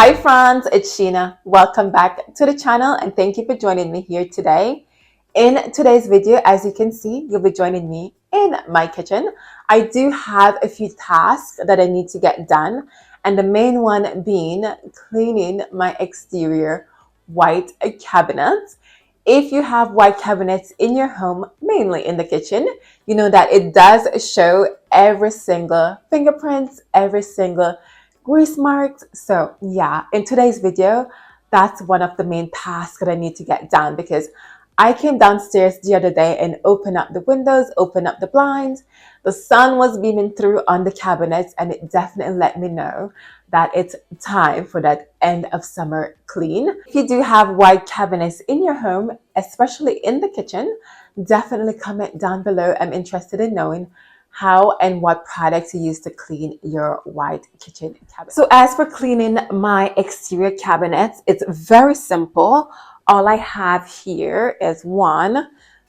Hi friends, it's Sheena. Welcome back to the channel and thank you for joining me here today. In today's video, as you can see, you'll be joining me in my kitchen. I do have a few tasks that I need to get done, and the main one being cleaning my exterior white cabinets. If you have white cabinets in your home, mainly in the kitchen, you know that it does show every single fingerprints, every single grease marks. So yeah, in today's video, that's one of the main tasks that I need to get done because I came downstairs the other day and opened up the windows, opened up the blinds. The sun was beaming through on the cabinets, and it definitely let me know that it's time for that end of summer clean. If you do have white cabinets in your home, especially in the kitchen, definitely comment down below. I'm interested in knowing how and what products you use to clean your white kitchen cabinet. So as for cleaning my exterior cabinets, it's very simple. All I have here is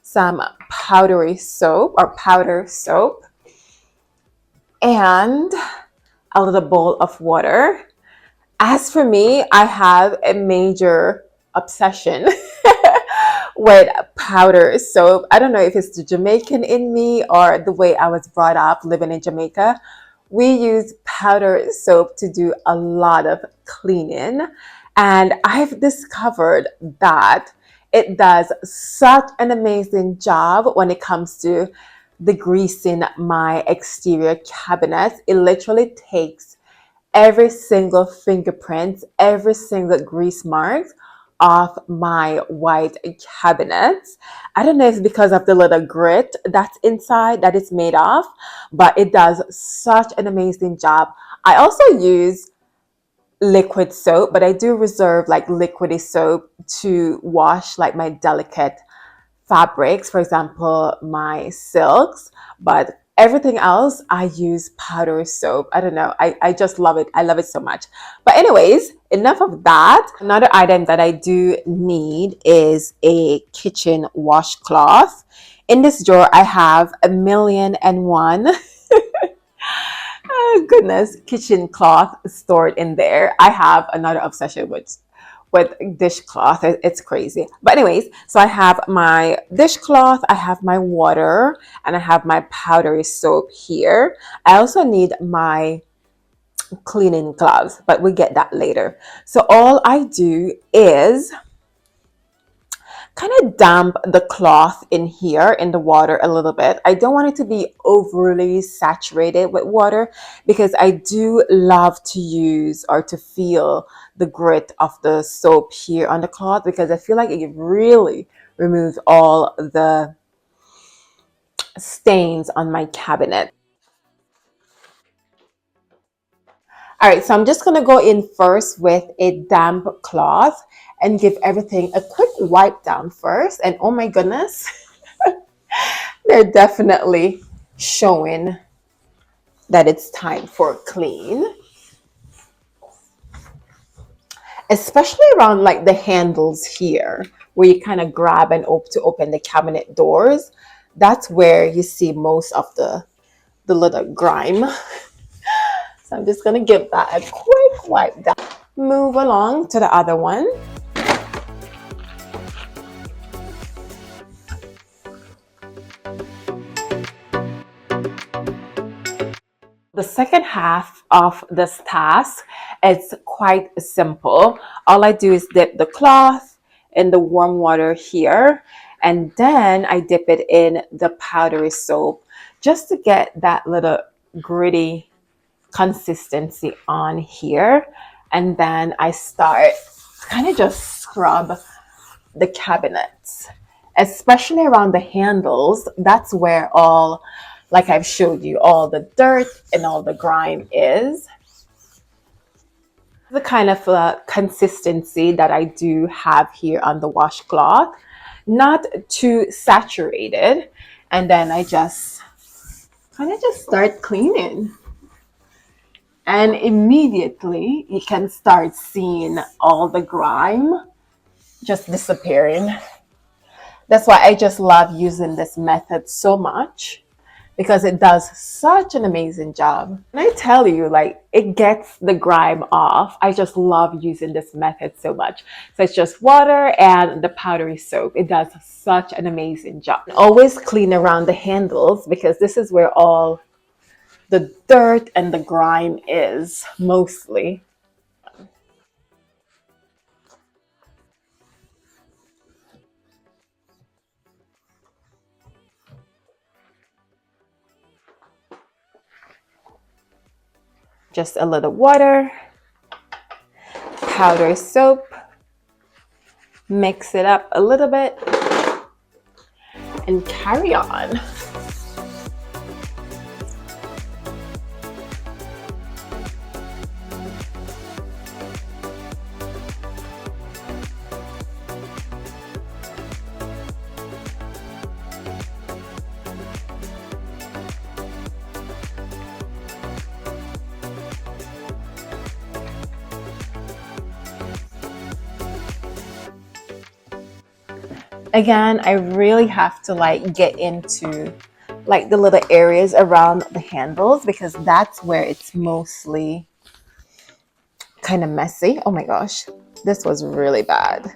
some powdery soap or powder soap and a little bowl of water. As for me, I have a major obsession with powder soap. I don't know if it's the Jamaican in me or the way I was brought up living in Jamaica. We use powder soap to do a lot of cleaning, and I've discovered that it does such an amazing job when it comes to degreasing my exterior cabinets. It literally takes every single fingerprint, every single grease mark off my white cabinets. I don't know if it's because of the little grit that's inside that it's made of, but it does such an amazing job. I also use liquid soap, but I do reserve like liquidy soap to wash like my delicate fabrics, for example, my silks, but everything else I use powder soap. I don't know. I just love it. I love it so much. But anyways, enough of that. Another item that I do need is a kitchen washcloth. In this drawer, I have 1,000,001 oh goodness, kitchen cloth stored in there. I have another obsession with dishcloth. It's crazy. But anyways, so I have my dishcloth, I have my water, and I have my powdery soap here. I also need my cleaning gloves, but we get that later. So all I do is kind of damp the cloth in here in the water a little bit. I don't want it to be overly saturated with water because I do love to use or to feel the grit of the soap here on the cloth because I feel like it really removes all the stains on my cabinet. All right, so I'm just going to go in first with a damp cloth and give everything a quick wipe down first. And oh my goodness, they're definitely showing that it's time for clean. Especially around like the handles here, where you kind of grab and open the cabinet doors. That's where you see most of the little grime. So I'm just going to give that a quick wipe down. Move along to the other one. The second half of this task is quite simple. All I do is dip the cloth in the warm water here, and then I dip it in the powdery soap just to get that little gritty consistency on here. And then I start kind of just scrub the cabinets, especially around the handles. That's where all, like I've showed you, all the dirt and all the grime is. The kind of consistency that I do have here on the washcloth, not too saturated. And then I just kind of just start cleaning. And immediately you can start seeing all the grime just disappearing. That's why I just love using this method so much, because it does such an amazing job. And I tell you, like, it gets the grime off. I just love using this method so much. So it's just water and the powdery soap. It does such an amazing job. Always clean around the handles because this is where all the dirt and the grime is mostly. Just a little water, powder soap, mix it up a little bit, and carry on. Again, I really have to like get into like the little areas around the handles because that's where it's mostly kind of messy. Oh my gosh, this was really bad.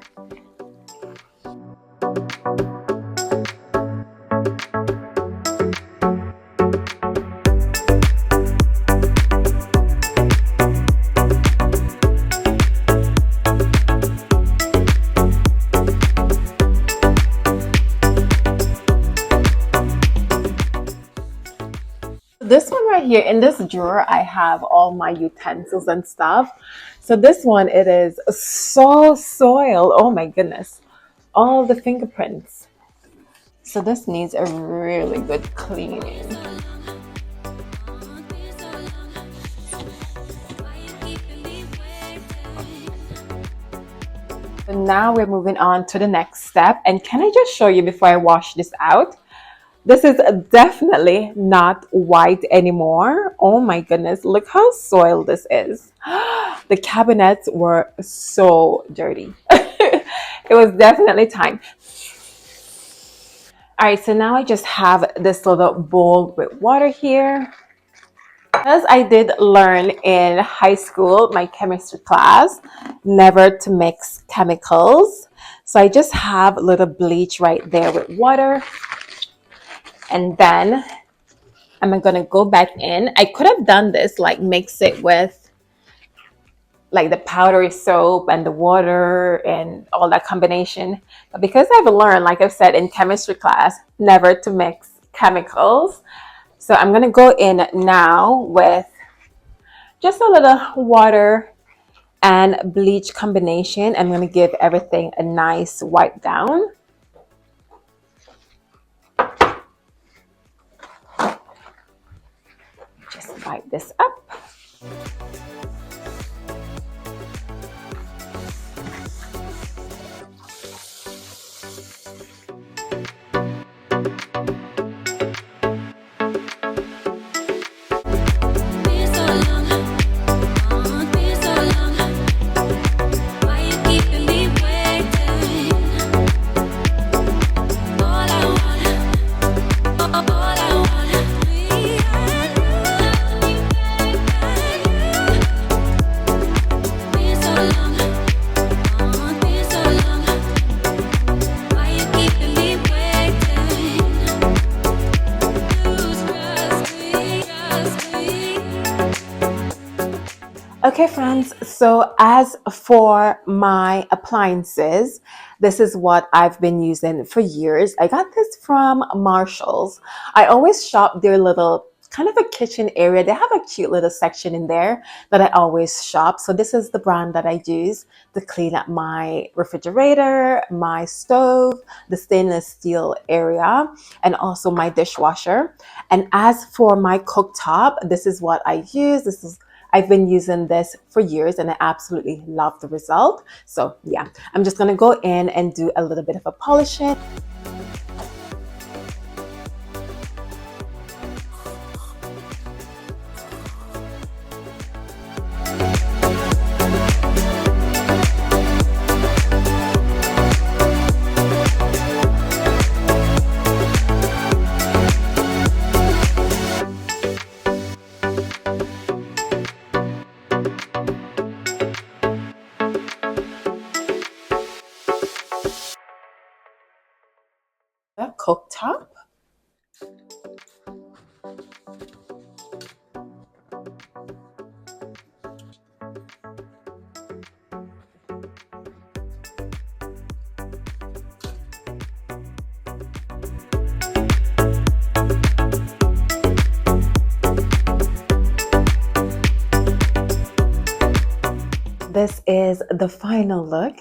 This one right here, in this drawer, I have all my utensils and stuff. So this one, it is so soiled. Oh my goodness. All the fingerprints. So this needs a really good cleaning. So now we're moving on to the next step. And can I just show you before I wash this out? This is definitely not white anymore. Oh my goodness, look how soiled this is. The cabinets were so dirty. It was definitely time. All right, so now I just have this little bowl with water here. As I did learn in high school, my chemistry class, never to mix chemicals. So I just have a little bleach right there with water. And then I'm going to go back in. I could have done this, like mix it with like the powdery soap and the water and all that combination. But because I've learned, like I've said in chemistry class, never to mix chemicals. So I'm going to go in now with just a little water and bleach combination. I'm going to give everything a nice wipe down. Just wipe this up. Okay, friends, so as for my appliances, this is what I've been using for years. I got this from Marshall's. I always shop their little kind of a kitchen area. They have a cute little section in there that I always shop. So this is the brand that I use to clean up my refrigerator, my stove, the stainless steel area, and also my dishwasher. And as for my cooktop, this is what I use. I've been using this for years and I absolutely love the result. So yeah, I'm just gonna go in and do a little bit of a polishing. cooktop. This is the final look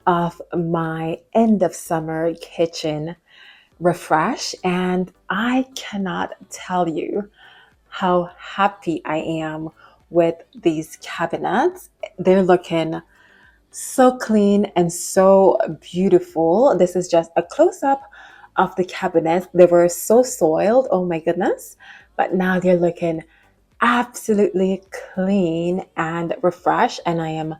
of my end of summer kitchen refresh, and I cannot tell you how happy I am with these cabinets. They're looking so clean and so beautiful. This is just a close up of the cabinets. They were so soiled, oh my goodness, but now they're looking absolutely clean and refreshed, and I am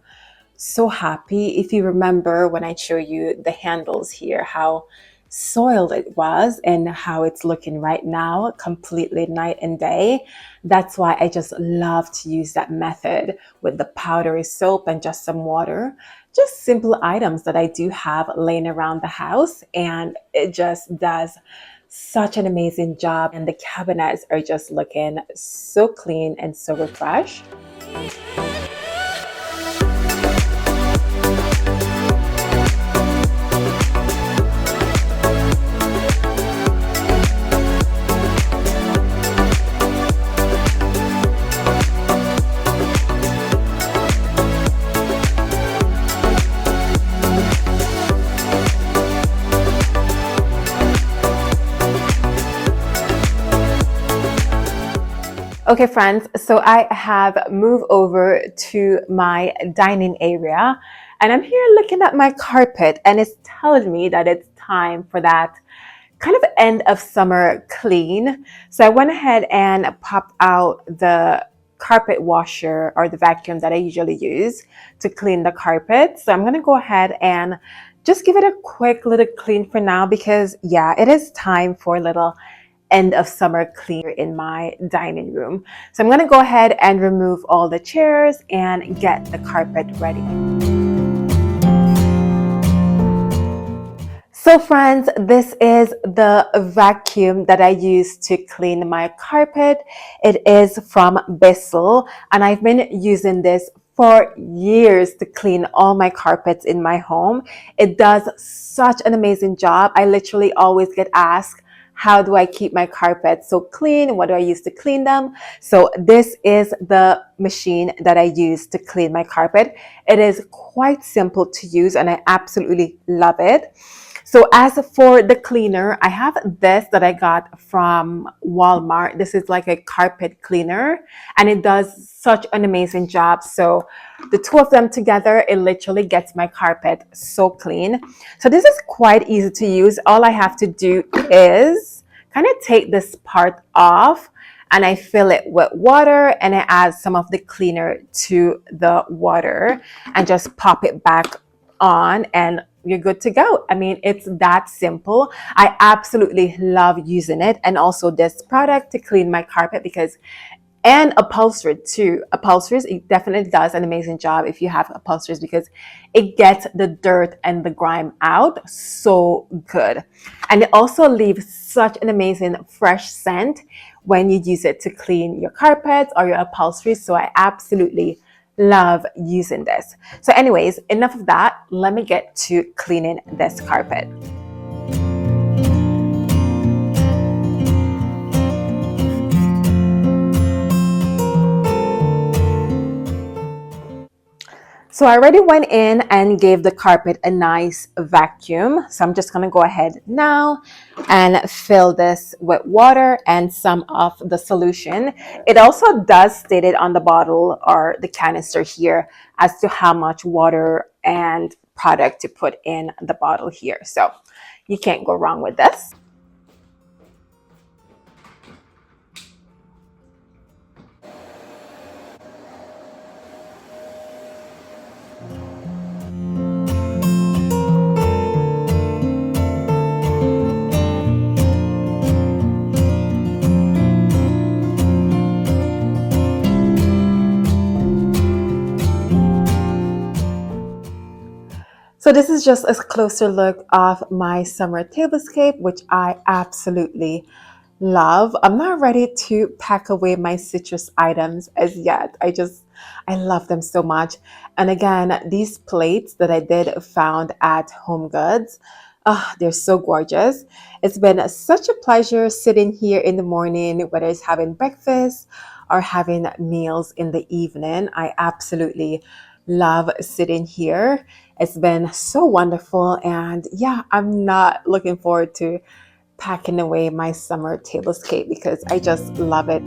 so happy. If you remember when I show you the handles here, how soiled it was and how it's looking right now, completely night and day. That's why I just love to use that method with the powdery soap and just some water. Just simple items that I do have laying around the house, and it just does such an amazing job. And the cabinets are just looking so clean and so refreshed. Okay, friends, so I have moved over to my dining area, and I'm here looking at my carpet, and it's telling me that it's time for that kind of end of summer clean. So I went ahead and popped out the carpet washer or the vacuum that I usually use to clean the carpet. So I'm going to go ahead and just give it a quick little clean for now, because yeah, it is time for a little end of summer clean in my dining room. So I'm going to go ahead and remove all the chairs and get the carpet ready. So friends, this is the vacuum that I use to clean my carpet. It is from Bissell, and I've been using this for years to clean all my carpets in my home. It does such an amazing job. I literally always get asked, how do I keep my carpets so clean? What do I use to clean them? So this is the machine that I use to clean my carpet. It is quite simple to use, and I absolutely love it. So as for the cleaner, I have this that I got from Walmart. This is like a carpet cleaner, and it does such an amazing job. So the two of them together, it literally gets my carpet so clean. So this is quite easy to use. All I have to do is kind of take this part off, and I fill it with water, and I add some of the cleaner to the water and just pop it back on, and you're good to go. I mean, it's that simple. I absolutely love using it, and also this product to clean my carpet, because and upholstery too. Upholsteries, it definitely does an amazing job if you have upholsteries, because it gets the dirt and the grime out so good. And it also leaves such an amazing fresh scent when you use it to clean your carpets or your upholstery. So I absolutely love using this. So anyways, enough of that. Let me get to cleaning this carpet. So I already went in and gave the carpet a nice vacuum. So I'm just going to go ahead now and fill this with water and some of the solution. It also does state it on the bottle or the canister here as to how much water and product to put in the bottle here. So you can't go wrong with this. So this is just a closer look of my summer tablescape, which I absolutely love. I'm not ready to pack away my citrus items as yet. I love them so much. And again, these plates that I did found at Home Goods, they're so gorgeous. It's been such a pleasure sitting here in the morning, whether it's having breakfast or having meals in the evening. I absolutely love sitting here. It's been so wonderful. And yeah, I'm not looking forward to packing away my summer tablescape because I just love it